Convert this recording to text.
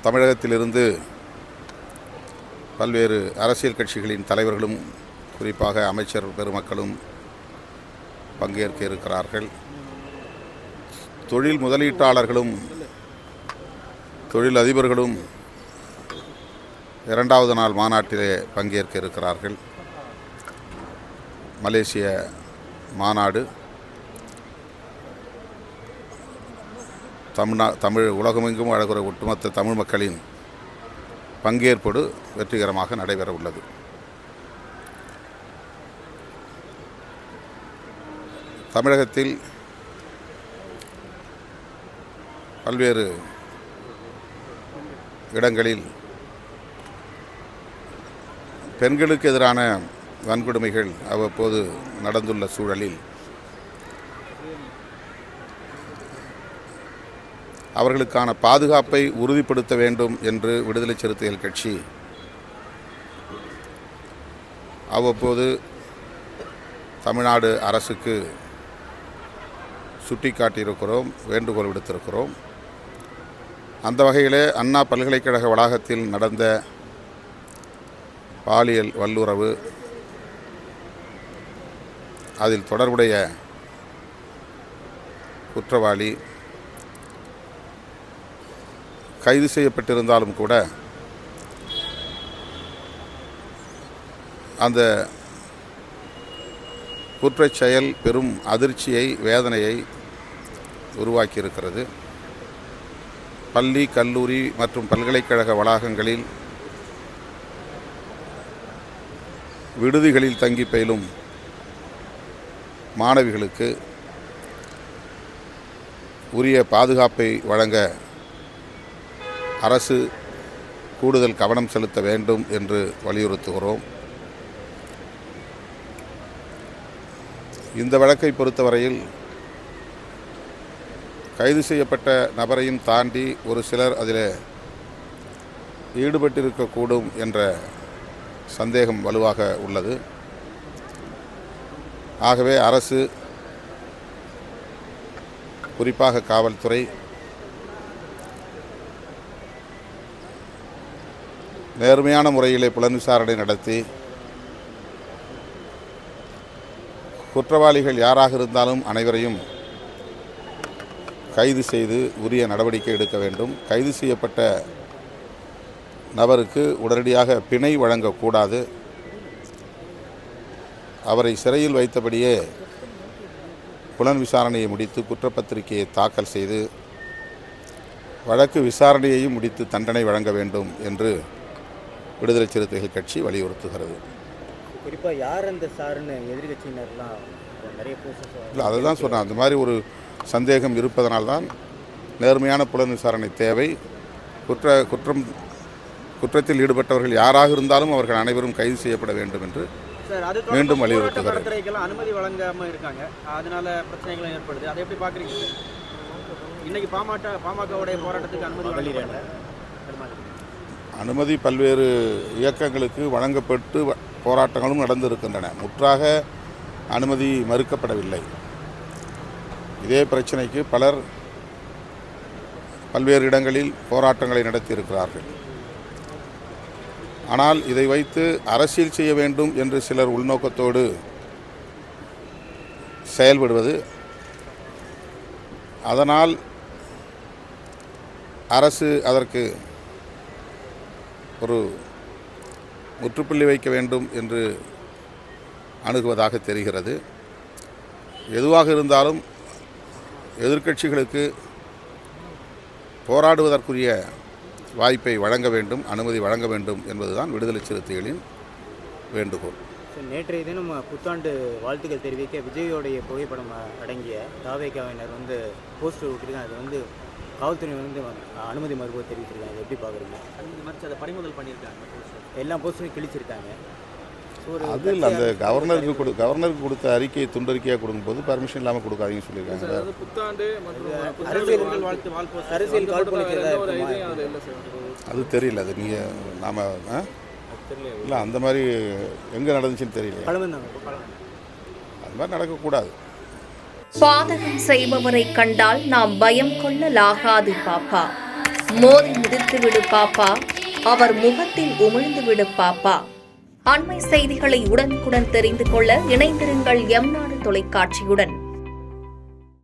தமிழகத்திலிருந்து பல்வேறு அரசியல் கட்சிகளின் தலைவர்களும் குறிப்பாக அமைச்சர் பெருமக்களும் பங்கேற்க இருக்கிறார்கள். தொழில் முதலீட்டாளர்களும் தொழில் அதிபர்களும் இரண்டாவது நாள் மாநாட்டிலே பங்கேற்க இருக்கிறார்கள். மலேசிய மாநாடு தமிழ் உலகமெங்கும் அழகுற ஒட்டுமொத்த தமிழ் மக்களின் பங்கேற்போடு வெற்றிகரமாக நடைபெற உள்ளது. தமிழகத்தில் பல்வேறு இடங்களில் பெண்களுக்கு எதிரான வன்கொடுமைகள் அவ்வப்போது நடந்துள்ள சூழலில் அவர்களுக்கான பாதுகாப்பை உறுதிப்படுத்த வேண்டும் என்று விடுதலை சிறுத்தைகள் கட்சி அவ்வப்போது தமிழ்நாடு அரசுக்கு சுட்டிக்காட்டியிருக்கிறோம், வேண்டுகோள் விடுத்திருக்கிறோம். அந்த வகையிலே அண்ணா பல்கலைக்கழக வளாகத்தில் நடந்த பாலியல் வல்லுறவு, அதில் தொடர்புடைய குற்றவாளி கைது செய்யப்பட்டிருந்தாலும் கூட அந்த குற்றச் செயல் பெரும் அதிர்ச்சியை, வேதனையை உருவாக்கியிருக்கிறது. பள்ளி, கல்லூரி மற்றும் பல்கலைக்கழக வளாகங்களில் விடுதிகளில் தங்கி பயிலும் மாணவிகளுக்கு உரிய பாதுகாப்பை வழங்க அரசு கூடுதல் கவனம் செலுத்த வேண்டும் என்று வலியுறுத்துகிறோம். இந்த வழக்கை பொறுத்தவரையில் கைது செய்யப்பட்ட நபரையும் தாண்டி ஒரு சிலர் அதில் ஈடுபட்டிருக்கக்கூடும் என்ற சந்தேகம் வலுவாக உள்ளது. ஆகவே அரசு, குறிப்பாக காவல்துறை, நேர்மையான முறையிலே புலன் விசாரணை நடத்தி குற்றவாளிகள் யாராக இருந்தாலும் அனைவரையும் கைது செய்து உரிய நடவடிக்கை எடுக்க வேண்டும். கைது செய்யப்பட்ட நபருக்கு உடனடியாக பிணை வழங்கக்கூடாது. அவரை சிறையில் வைத்தபடியே புலன் விசாரணையை முடித்து குற்றப்பத்திரிகையை தாக்கல் செய்து வழக்கு விசாரணையையும் முடித்து தண்டனை வழங்க வேண்டும் என்று விடுதலை சிறுத்தைகள் கட்சி வலியுறுத்துகிறது. குறிப்பாக யார் அந்த சாருன்னு எதிர்கட்சியினர்லாம் நிறைய இல்லை, அதை தான் சொன்னேன். அந்த மாதிரி ஒரு சந்தேகம் இருப்பதனால்தான் நேர்மையான புலன் விசாரணை தேவை. குற்றத்தில் ஈடுபட்டவர்கள் யாராக இருந்தாலும் அவர்கள் அனைவரும் கைது செய்யப்பட வேண்டும் என்று மீண்டும் வலியுறுத்துகிறது. அனுமதி வழங்காமல் இருக்காங்க, அதனால பிரச்சனைகள் ஏற்படுது. அதை எப்படி பார்க்குறீங்க? இன்னைக்கு பாமகவுடைய போராட்டத்துக்கு அனுமதி பல்வேறு இயக்கங்களுக்கு வழங்கப்பட்டு போராட்டங்களும் நடந்திருக்கின்றன. முற்றாக அனுமதி மறுக்கப்படவில்லை. இதே பிரச்சனைக்கு பலர் பல்வேறு இடங்களில் போராட்டங்களை நடத்தியிருக்கிறார்கள். ஆனால் இதை வைத்து அரசியல் செய்ய வேண்டும் என்று சிலர் உள்நோக்கத்தோடு செயல்படுவது, அதனால் அரசு அதற்கு ஒரு முற்றுப்புள்ளி வைக்க வேண்டும் என்று அணுகுவதாக தெரிகிறது. எதுவாக இருந்தாலும் எதிர்க்கட்சிகளுக்கு போராடுவதற்குரிய வாய்ப்பை வழங்க வேண்டும், அனுமதி வழங்க வேண்டும் என்பதுதான் விடுதலை சிறுத்தைகளின் வேண்டுகோள். நேற்றைய தினம் புத்தாண்டு வாழ்த்துக்கள் தெரிவிக்க விஜயோடைய புகைப்படம் அடங்கிய தாவேகாவினர் போஸ்டர் விட்டுருக்காங்க. அது காவல்துறை அனுமதி மறுப்பு தெரிவிச்சிருக்காங்க. எப்படி பார்க்குறீங்க? அனுமதி மறுத்து அதை பறிமுதல் பண்ணியிருக்காங்க. எல்லா போஸ்டரையும் கிழிச்சிருக்காங்க. அது இல்லை, அந்த கவர்னருக்கு கொடுத்த அறிக்கையை துண்டறிக்கையாக கொடுக்கும்போது பர்மிஷன் இல்லாமல் கொடுக்காதீங்கன்னு சொல்லியிருக்காங்க. அது தெரியல, அது நீங்கள் நாம் இல்லை அந்த மாதிரி எங்கே நடந்துச்சுன்னு தெரியல. அது மாதிரி நடக்கக்கூடாது. பாதகம் செய்பவரை கண்டால் நாம் பயம் கொள்ளலாகாது பாப்பா. மோதி மிதித்து விடு பாப்பா, அவர் முகத்தில் உமிழ்ந்து விடு பாப்பா. அண்மை செய்திகளை உடனுக்குடன் தெரிந்து கொள்ள இணைந்திருங்கள் எம் நாடு தொலைக்காட்சியுடன்.